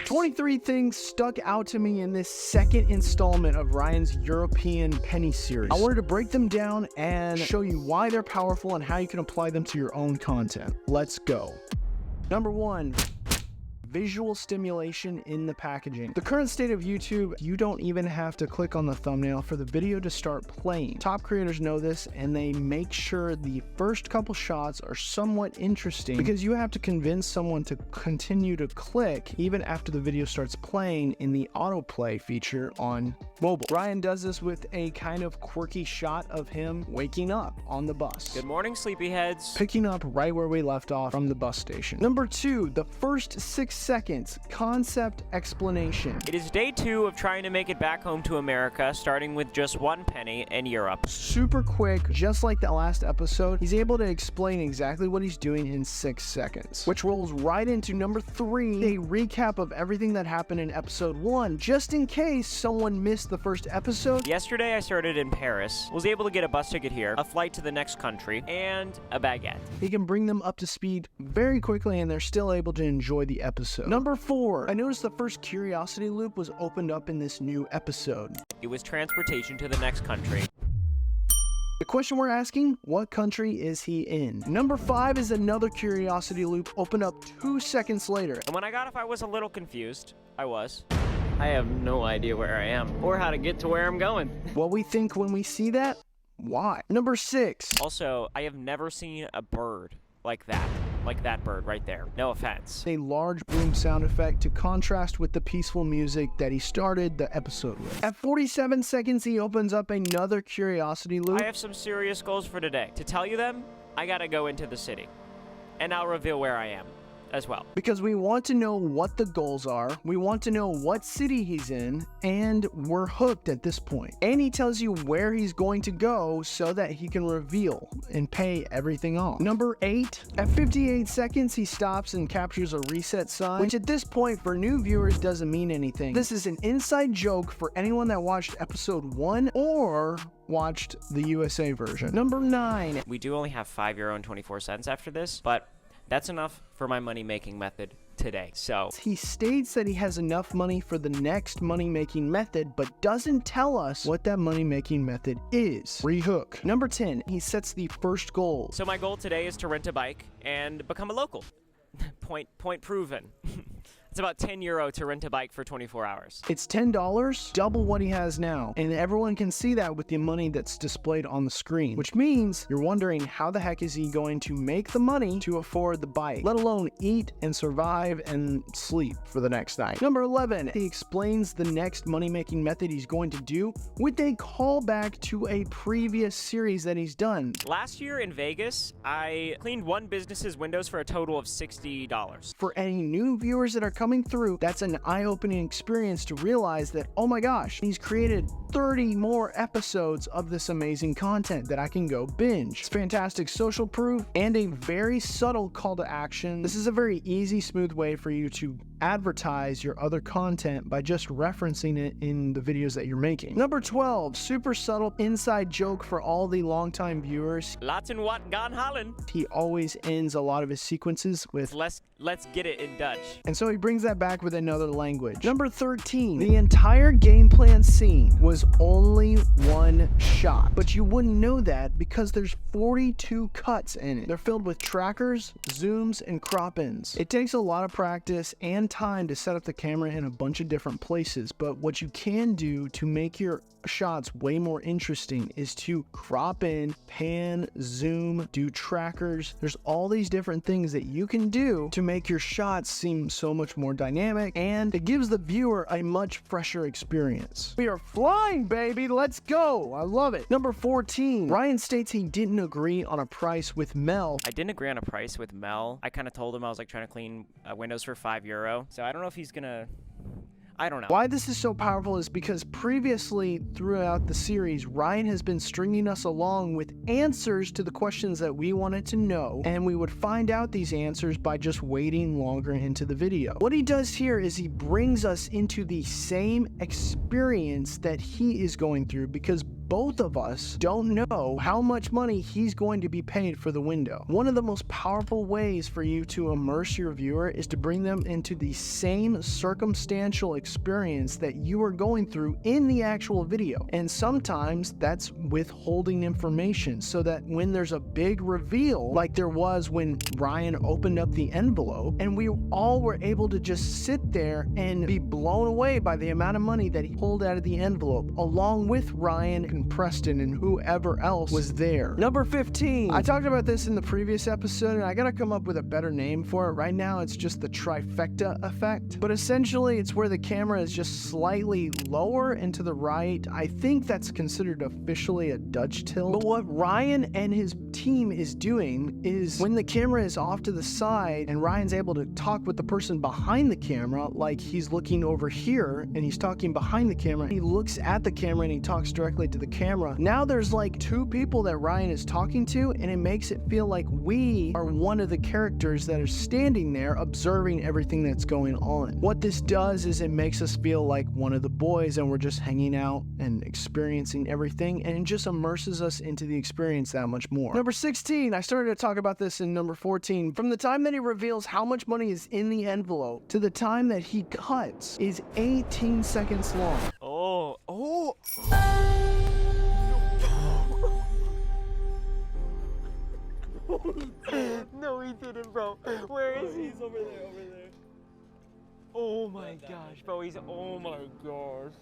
23 things stuck out to me in this second installment of Ryan's European penny series. I wanted to break them down and show you why they're powerful and how you can apply them to your own content. Let's go. Number 1. Visual stimulation in the packaging. The current state of YouTube, you don't even have to click on the thumbnail for the video to start playing. Top creators know this, and they make sure the first couple shots are somewhat interesting because you have to convince someone to continue to click even after the video starts playing in the autoplay feature on mobile. Ryan does this with a kind of quirky shot of him waking up on the bus. Good morning, sleepyheads. Picking up right where we left off from the bus station. Number 2, the first 6 seconds, concept explanation. It is day 2 of trying to make it back home to America, starting with just 1 penny in Europe. Super quick, just like the last episode, he's able to explain exactly what he's doing in 6 seconds. Which rolls right into number 3, a recap of everything that happened in episode 1, just in case someone missed the first episode. Yesterday I started in Paris, was able to get a bus ticket here, a flight to the next country, and a baguette. He can bring them up to speed very quickly and they're still able to enjoy the episode. Number 4, I noticed the first curiosity loop was opened up in this new episode. It was transportation to the next country. The question we're asking, what country is he in? Number 5 is another curiosity loop opened up 2 seconds later. And when I got off, I was a little confused. I have no idea where I am or how to get to where I'm going. What we think when we see that? Why? Number 6. Also, I have never seen a bird like that bird right there. No offense. A large boom sound effect to contrast with the peaceful music that he started the episode with. At 47 seconds, he opens up another curiosity loop. I have some serious goals for today. To tell you them, I gotta go into the city. And I'll reveal where I am as well. Because we want to know what the goals are, we want to know what city he's in, and we're hooked at this point. And he tells you where he's going to go so that he can reveal and pay everything off. Number 8, at 58 seconds, he stops and captures a reset sign, which at this point for new viewers doesn't mean anything. This is an inside joke for anyone that watched episode 1 or watched the USA version. Number 9. We do only have €5.24 after this, but that's enough for my money-making method today. So he states that he has enough money for the next money-making method, but doesn't tell us what that money-making method is. Rehook. Number 10, he sets the first goal. So my goal today is to rent a bike and become a local. Point proven. It's about €10 to rent a bike for 24 hours. It's $10, double what he has now. And everyone can see that with the money that's displayed on the screen, which means you're wondering how the heck is he going to make the money to afford the bike, let alone eat and survive and sleep for the next night. Number 11, he explains the next money-making method he's going to do with a callback to a previous series that he's done. Last year in Vegas, I cleaned one business's windows for a total of $60. For any new viewers that are coming through, that's an eye-opening experience to realize that, oh my gosh, he's created 30 more episodes of this amazing content that I can go binge. It's fantastic social proof and a very subtle call to action. This is a very easy, smooth way for you to advertise your other content by just referencing it in the videos that you're making. Number 12, super subtle inside joke for all the longtime viewers. Latin wat gaan halen. He always ends a lot of his sequences with let's get it in Dutch. And so he brings that back with another language. Number 13, the entire game plan scene was only one shot, but you wouldn't know that because there's 42 cuts in it. They're filled with trackers, zooms, and crop ins. It takes a lot of practice and time to set up the camera in a bunch of different places, but what you can do to make your shots way more interesting is to crop in, pan, zoom, do trackers. There's all these different things that you can do to make your shots seem so much more dynamic, and it gives the viewer a much fresher experience. We are flying, baby. Let's go. I love it. Number 14, Ryan states he didn't agree on a price with Mel. I didn't agree on a price with Mel. I kind of told him I was like trying to clean windows for €5. So I don't know if he's gonna... I don't know. Why this is so powerful is because previously throughout the series, Ryan has been stringing us along with answers to the questions that we wanted to know, and we would find out these answers by just waiting longer into the video. What he does here is he brings us into the same experience that he is going through, because both of us don't know how much money he's going to be paid for the window. One of the most powerful ways for you to immerse your viewer is to bring them into the same circumstantial experience that you are going through in the actual video. And sometimes that's withholding information so that when there's a big reveal, like there was when Ryan opened up the envelope, and we all were able to just sit there and be blown away by the amount of money that he pulled out of the envelope, along with Ryan and Preston and whoever else was there. Number 15. I talked about this in the previous episode, and I gotta come up with a better name for it. Right now, it's just the trifecta effect. But essentially, it's where the camera is just slightly lower and to the right. I think that's considered officially a Dutch tilt. But what Ryan and his team is doing is when the camera is off to the side and Ryan's able to talk with the person behind the camera, like he's looking over here and he's talking behind the camera, he looks at the camera and he talks directly to the camera. Now there's like two people that Ryan is talking to, and it makes it feel like we are one of the characters that are standing there observing everything that's going on. What this does is it makes us feel like one of the boys and we're just hanging out and experiencing everything, and it just immerses us into the experience that much more. Number 16, I started to talk about this in number 14. From the time that he reveals how much money is in the envelope to the time that he cuts is 18 seconds long. Oh. No, he didn't, bro. Where is he? He's over there. Oh my gosh, bro. Oh my gosh.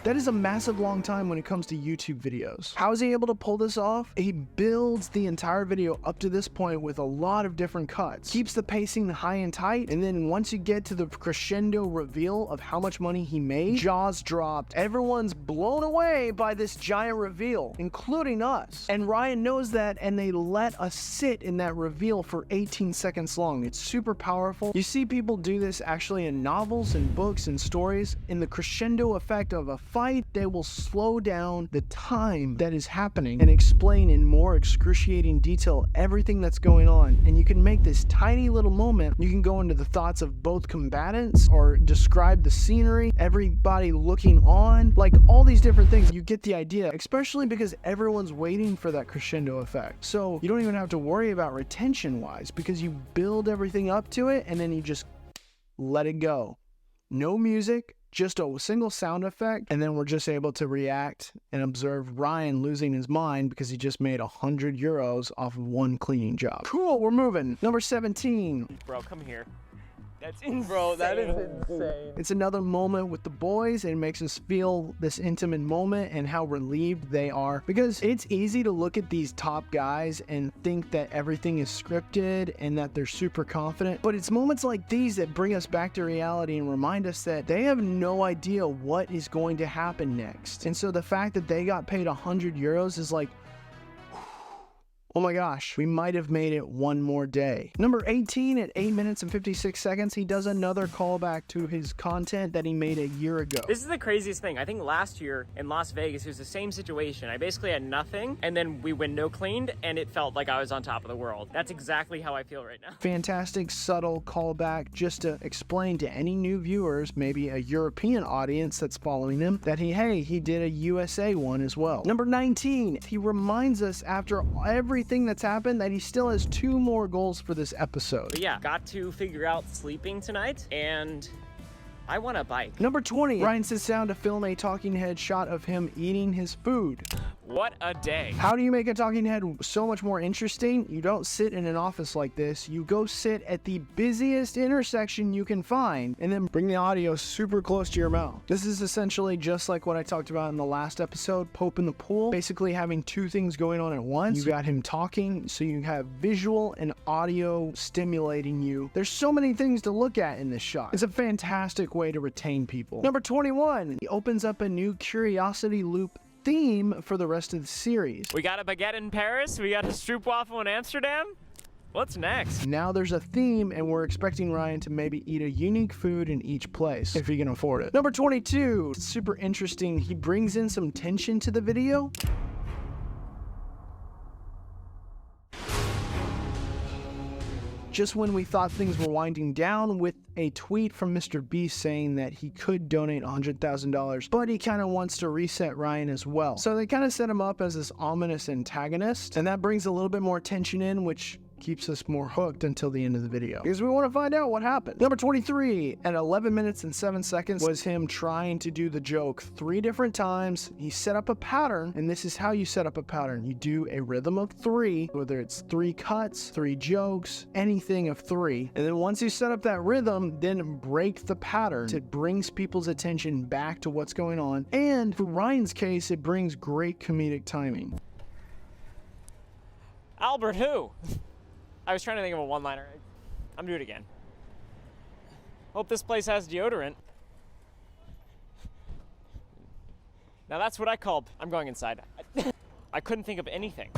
That is a massive long time when it comes to YouTube videos. How is he able to pull this off? He builds the entire video up to this point with a lot of different cuts, keeps the pacing high and tight, and then once you get to the crescendo reveal of how much money he made, jaws dropped. Everyone's blown away by this giant reveal, including us. And Ryan knows that, and they let us sit in that reveal for 18 seconds long. It's super powerful. You see people do this actually in novels and books and stories. In the crescendo effect of a fight, they will slow down the time that is happening and explain in more excruciating detail everything that's going on. And you can make this tiny little moment, you can go into the thoughts of both combatants or describe the scenery, everybody looking on, like all these different things. You get the idea, especially because everyone's waiting for that crescendo effect. So you don't even have to worry about retention wise, because you build everything up to it and then you just let it go. No music, just a single sound effect, and then we're just able to react and observe Ryan losing his mind because he just made 100 euros off of one cleaning job. Cool, we're moving. Number 17. Bro, come here. That's insane. Bro, that is insane. It's another moment with the boys, and it makes us feel this intimate moment and how relieved they are, because it's easy to look at these top guys and think that everything is scripted and that they're super confident, but it's moments like these that bring us back to reality and remind us that they have no idea what is going to happen next. And so the fact that they got paid 100 euros is like, oh my gosh, we might have made it one more day. Number 18, at 8 minutes and 56 seconds, he does another callback to his content that he made a year ago. This is the craziest thing. I think last year in Las Vegas, it was the same situation. I basically had nothing, and then we window cleaned, and it felt like I was on top of the world. That's exactly how I feel right now. Fantastic, subtle callback just to explain to any new viewers, maybe a European audience that's following him, that he did a USA one as well. Number 19, he reminds us after everything that's happened that he still has 2 more goals for this episode. But yeah, got to figure out sleeping tonight, and I want a bike. Number 20, Ryan sits down to film a talking head shot of him eating his food. What a day. How do you make a talking head so much more interesting? You don't sit in an office like this. You go sit at the busiest intersection you can find and then bring the audio super close to your mouth. This is essentially just like what I talked about in the last episode, Pope in the Pool, basically having 2 things going on at once. You got him talking, so you have visual and audio stimulating you. There's so many things to look at in this shot. It's a fantastic way to retain people. Number 21, he opens up a new curiosity loop theme for the rest of the series. We got a baguette in Paris. We got a stroopwafel in Amsterdam. What's next? Now there's a theme, and we're expecting Ryan to maybe eat a unique food in each place, if he can afford it. Number 22, super interesting. He brings in some tension to the video. just when we thought things were winding down, with a tweet from Mr. Beast saying that he could donate $100,000, but he kind of wants to reset Ryan as well. So they kind of set him up as this ominous antagonist, and that brings a little bit more tension in, which keeps us more hooked until the end of the video, because we want to find out what happened. Number 23, at 11 minutes and 7 seconds, was him trying to do the joke 3 different times. He set up a pattern, and this is how you set up a pattern. You do a rhythm of 3, whether it's 3 cuts, 3 jokes, anything of 3. And then once you set up that rhythm, then break the pattern. It brings people's attention back to what's going on. And for Ryan's case, it brings great comedic timing. Albert who? I was trying to think of a one-liner. I'm doing it again. Hope this place has deodorant. Now that's what I call... I'm going inside. I couldn't think of anything.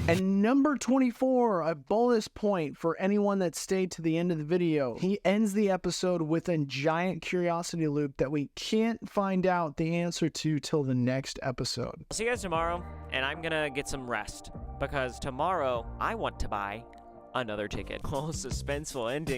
And number 24, a bonus point for anyone that stayed to the end of the video. He ends the episode with a giant curiosity loop that we can't find out the answer to till the next episode. I'll see you guys tomorrow, and I'm gonna get some rest, because tomorrow I want to buy another ticket. Oh, suspenseful ending.